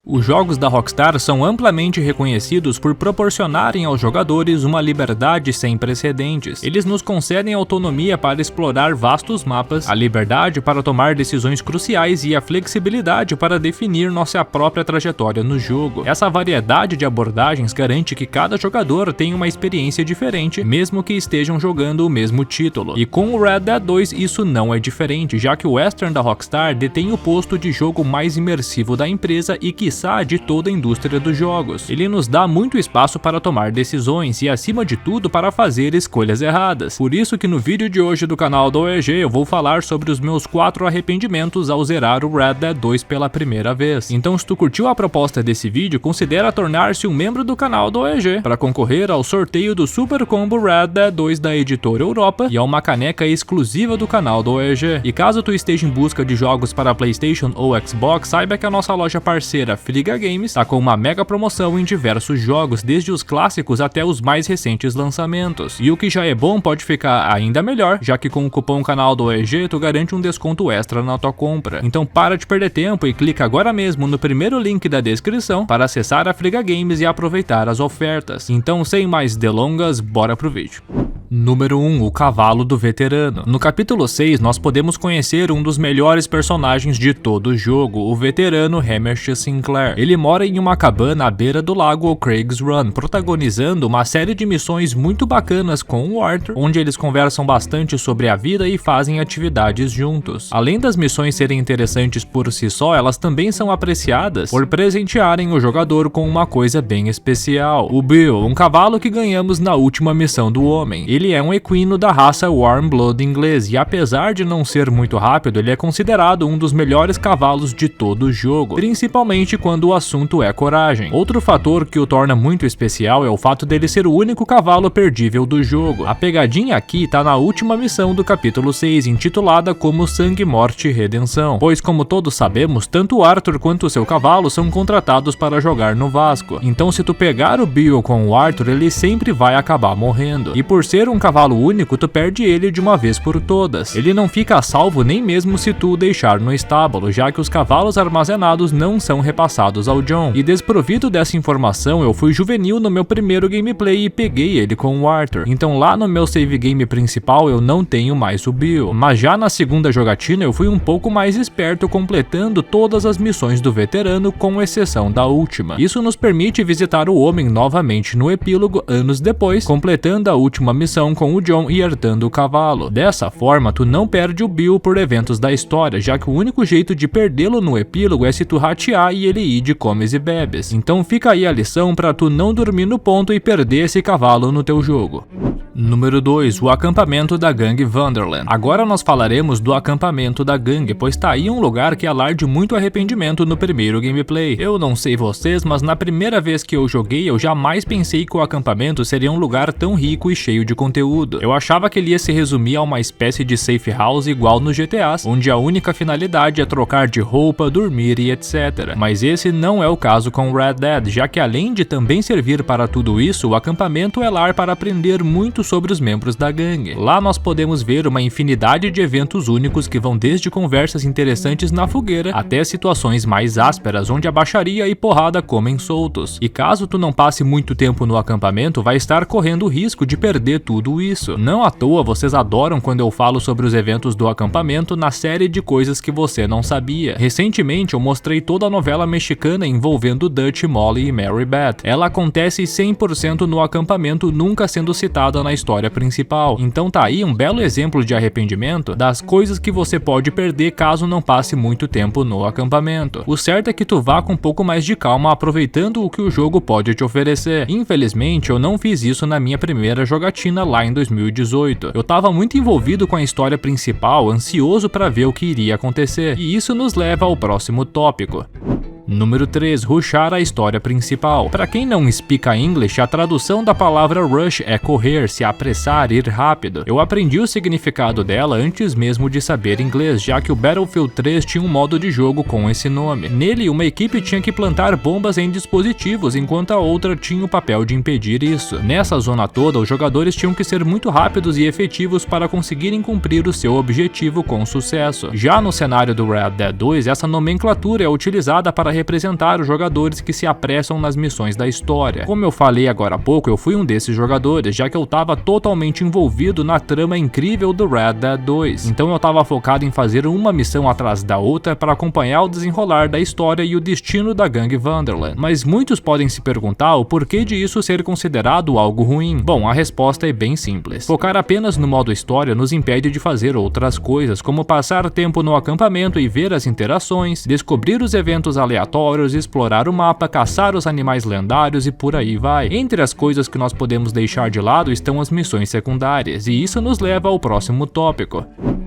Os jogos da Rockstar são amplamente reconhecidos por proporcionarem aos jogadores uma liberdade sem precedentes. Eles nos concedem autonomia para explorar vastos mapas, a liberdade para tomar decisões cruciais e a flexibilidade para definir nossa própria trajetória no jogo. Essa variedade de abordagens garante que cada jogador tenha uma experiência diferente, mesmo que estejam jogando o mesmo título. E com o Red Dead 2 isso não é diferente, já que o Western da Rockstar detém o posto de jogo mais imersivo da empresa e quiçá de toda a indústria dos jogos. Ele nos dá muito espaço para tomar decisões e, acima de tudo, para fazer escolhas erradas. Por isso que no vídeo de hoje do canal do OEG eu vou falar sobre os meus 4 arrependimentos ao zerar o Red Dead 2 pela primeira vez. Então, se tu curtiu a proposta desse vídeo, considera tornar-se um membro do canal do OEG para concorrer ao sorteio do Super Combo Red Dead 2 da editora Europa e a uma caneca exclusiva do canal do OEG. E caso tu esteja em busca de jogos para PlayStation ou Xbox, saiba que a nossa loja parceira Friga Games está com uma mega promoção em diversos jogos, desde os clássicos até os mais recentes lançamentos. E o que já é bom pode ficar ainda melhor, já que com o cupom canal do OEG tu garante um desconto extra na tua compra. Então para de perder tempo e clica agora mesmo no primeiro link da descrição para acessar a Friga Games e aproveitar as ofertas. Então, sem mais delongas, bora pro vídeo. Número 1. O Cavalo do Veterano. No capítulo 6, nós podemos conhecer um dos melhores personagens de todo o jogo, o veterano Hamish Sinclair. Ele mora em uma cabana à beira do lago Craig's Run, protagonizando uma série de missões muito bacanas com o Arthur, onde eles conversam bastante sobre a vida e fazem atividades juntos. Além das missões serem interessantes por si só, elas também são apreciadas por presentearem o jogador com uma coisa bem especial: o Bill, um cavalo que ganhamos na última missão do homem. Ele é um equino da raça Warm Blood inglês e, apesar de não ser muito rápido, ele é considerado um dos melhores cavalos de todo o jogo, principalmente quando o assunto é coragem. Outro fator que o torna muito especial é o fato dele ser o único cavalo perdível do jogo. A pegadinha aqui tá na última missão do capítulo 6, intitulada como Sangue, Morte e Redenção, pois, como todos sabemos, tanto Arthur quanto seu cavalo são contratados para jogar no Vasco. Então, se tu pegar o Bill com o Arthur, ele sempre vai acabar morrendo. E por ser um cavalo único, tu perde ele de uma vez por todas. Ele não fica a salvo nem mesmo se tu o deixar no estábulo, já que os cavalos armazenados não são repassados ao John. E desprovido dessa informação, eu fui juvenil no meu primeiro gameplay e peguei ele com o Arthur. Então lá no meu save game principal eu não tenho mais o Bill. Mas já na segunda jogatina eu fui um pouco mais esperto, completando todas as missões do veterano, com exceção da última. Isso nos permite visitar o homem novamente no epílogo anos depois, completando a última missão com o John e herdando o cavalo. Dessa forma, tu não perde o Bill por eventos da história, já que o único jeito de perdê-lo no epílogo é se tu ratear e ele ir de comes e bebes. Então fica aí a lição pra tu não dormir no ponto e perder esse cavalo no teu jogo. Número 2. O acampamento da gangue Vanderland. Agora nós falaremos do acampamento da gangue, pois tá aí um lugar que alarde muito arrependimento no primeiro gameplay. Eu não sei vocês, mas na primeira vez que eu joguei, eu jamais pensei que o acampamento seria um lugar tão rico e cheio de conteúdo. Eu achava que ele ia se resumir a uma espécie de safe house igual nos GTAs, onde a única finalidade é trocar de roupa, dormir e etc. Mas esse não é o caso com Red Dead, já que além de também servir para tudo isso, o acampamento é lar para aprender muito sobre os membros da gangue. Lá nós podemos ver uma infinidade de eventos únicos que vão desde conversas interessantes na fogueira até situações mais ásperas, onde a baixaria e porrada comem soltos. E caso tu não passe muito tempo no acampamento, vai estar correndo o risco de perder tudo isso. Não à toa vocês adoram quando eu falo sobre os eventos do acampamento na série de coisas que você não sabia. Recentemente eu mostrei toda a novela mexicana envolvendo Dutch, Molly e Mary Beth. Ela acontece 100% no acampamento, nunca sendo citada na história principal. Então tá aí um belo exemplo de arrependimento das coisas que você pode perder caso não passe muito tempo no acampamento. O certo é que tu vá com um pouco mais de calma, aproveitando o que o jogo pode te oferecer. Infelizmente eu não fiz isso na minha primeira jogatina lá em 2018. Eu tava muito envolvido com a história principal, ansioso para ver o que iria acontecer. E isso nos leva ao próximo tópico. Número 3. Rushar a história principal. Para quem não speak English, a tradução da palavra rush é correr, se apressar, ir rápido. Eu aprendi o significado dela antes mesmo de saber inglês, já que o Battlefield 3 tinha um modo de jogo com esse nome. Nele, uma equipe tinha que plantar bombas em dispositivos, enquanto a outra tinha o papel de impedir isso. Nessa zona toda, os jogadores tinham que ser muito rápidos e efetivos para conseguirem cumprir o seu objetivo com sucesso. Já no cenário do Red Dead 2, essa nomenclatura é utilizada para representar os jogadores que se apressam nas missões da história. Como eu falei agora há pouco, eu fui um desses jogadores, já que eu tava totalmente envolvido na trama incrível do Red Dead 2. Então eu tava focado em fazer uma missão atrás da outra para acompanhar o desenrolar da história e o destino da gangue Vanderland. Mas muitos podem se perguntar o porquê de isso ser considerado algo ruim. Bom, a resposta é bem simples. Focar apenas no modo história nos impede de fazer outras coisas, como passar tempo no acampamento e ver as interações, descobrir os eventos aleatórios, explorar o mapa, caçar os animais lendários e por aí vai. Entre as coisas que nós podemos deixar de lado estão as missões secundárias, e isso nos leva ao próximo tópico.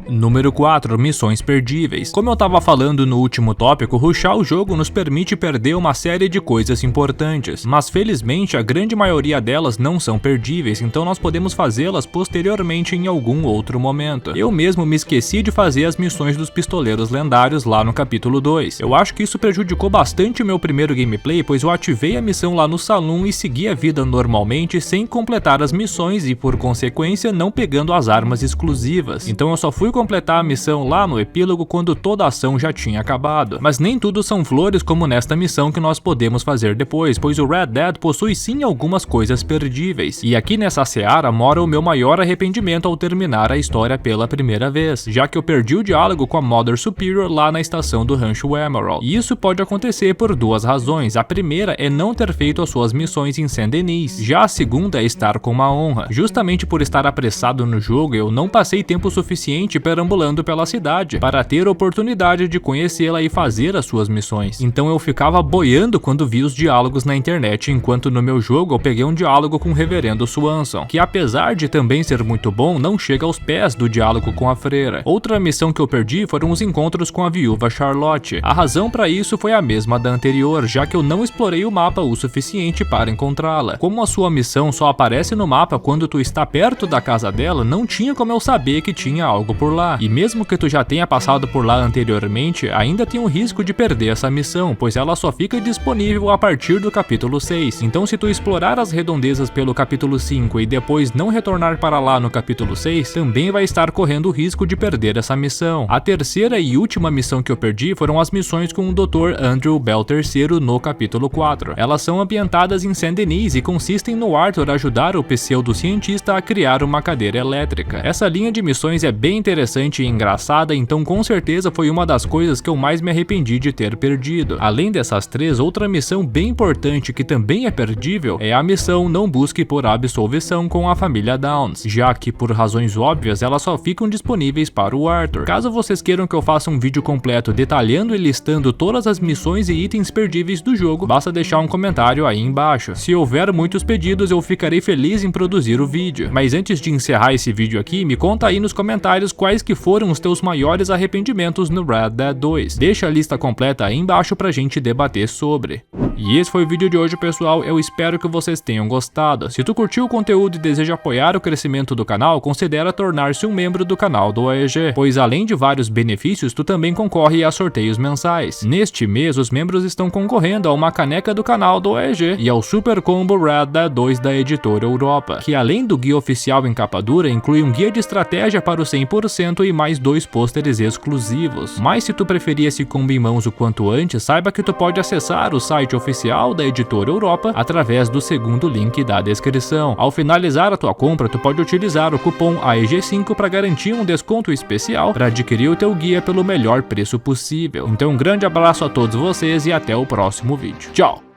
Número 4. Missões perdíveis. Como eu tava falando no último tópico, rushar o jogo nos permite perder uma série de coisas importantes, mas felizmente a grande maioria delas não são perdíveis, então nós podemos fazê-las posteriormente em algum outro momento. Eu mesmo me esqueci de fazer as missões dos pistoleiros lendários lá no capítulo 2. Eu acho que isso prejudicou bastante o meu primeiro gameplay, pois eu ativei a missão lá no salão e segui a vida normalmente sem completar as missões e por consequência não pegando as armas exclusivas. Então eu só fui completar a missão lá no epílogo quando toda a ação já tinha acabado. Mas nem tudo são flores como nesta missão que nós podemos fazer depois, pois o Red Dead possui sim algumas coisas perdíveis. E aqui nessa seara mora o meu maior arrependimento ao terminar a história pela primeira vez, já que eu perdi o diálogo com a Mother Superior lá na estação do Rancho Emerald. E isso pode acontecer por duas razões. A primeira é não ter feito as suas missões em Saint-Denis, já a segunda é estar com uma honra. Justamente por estar apressado no jogo, eu não passei tempo suficiente perambulando pela cidade para ter oportunidade de conhecê-la e fazer as suas missões. Então eu ficava boiando quando vi os diálogos na internet, enquanto no meu jogo eu peguei um diálogo com o Reverendo Swanson, que apesar de também ser muito bom, não chega aos pés do diálogo com a freira. Outra missão que eu perdi foram os encontros com a viúva Charlotte. A razão para isso foi a mesma da anterior, já que eu não explorei o mapa o suficiente para encontrá-la. Como a sua missão só aparece no mapa quando tu está perto da casa dela, não tinha como eu saber que tinha algo por lá. E mesmo que tu já tenha passado por lá anteriormente, ainda tem o risco de perder essa missão, pois ela só fica disponível a partir do capítulo 6. Então se tu explorar as redondezas pelo capítulo 5 e depois não retornar para lá no capítulo 6, também vai estar correndo o risco de perder essa missão. A terceira e última missão que eu perdi foram as missões com o Dr. Andrew Bell III no capítulo 4. Elas são ambientadas em Saint-Denis e consistem no Arthur ajudar o pseudocientista a criar uma cadeira elétrica. Essa linha de missões é bem interessante e engraçada, então com certeza foi uma das coisas que eu mais me arrependi de ter perdido. Além dessas três, outra missão bem importante que também é perdível é a missão Não Busque por Absolvição com a família Downs, já que por razões óbvias elas só ficam disponíveis para o Arthur. Caso vocês queiram que eu faça um vídeo completo detalhando e listando todas as missões e itens perdíveis do jogo, basta deixar um comentário aí embaixo. Se houver muitos pedidos, eu ficarei feliz em produzir o vídeo. Mas antes de encerrar esse vídeo aqui, me conta aí nos comentários quais que foram os teus maiores arrependimentos no Red Dead 2. Deixa a lista completa aí embaixo pra gente debater sobre. E esse foi o vídeo de hoje, pessoal. Eu espero que vocês tenham gostado. Se tu curtiu o conteúdo e deseja apoiar o crescimento do canal, considera tornar-se um membro do canal do AEG, pois além de vários benefícios, tu também concorre a sorteios mensais. Neste mês, os membros estão concorrendo a uma caneca do canal do AEG e ao Super Combo Red Dead 2 da Editora Europa, que além do guia oficial em capa dura, inclui um guia de estratégia para o 100% e mais 2 pôsteres exclusivos. Mas se tu preferir esse combo em mãos o quanto antes, saiba que tu pode acessar o site oficial da Editora Europa através do segundo link da descrição. Ao finalizar a tua compra, tu pode utilizar o cupom AEG5 para garantir um desconto especial para adquirir o teu guia pelo melhor preço possível. Então um grande abraço a todos vocês e até o próximo vídeo. Tchau!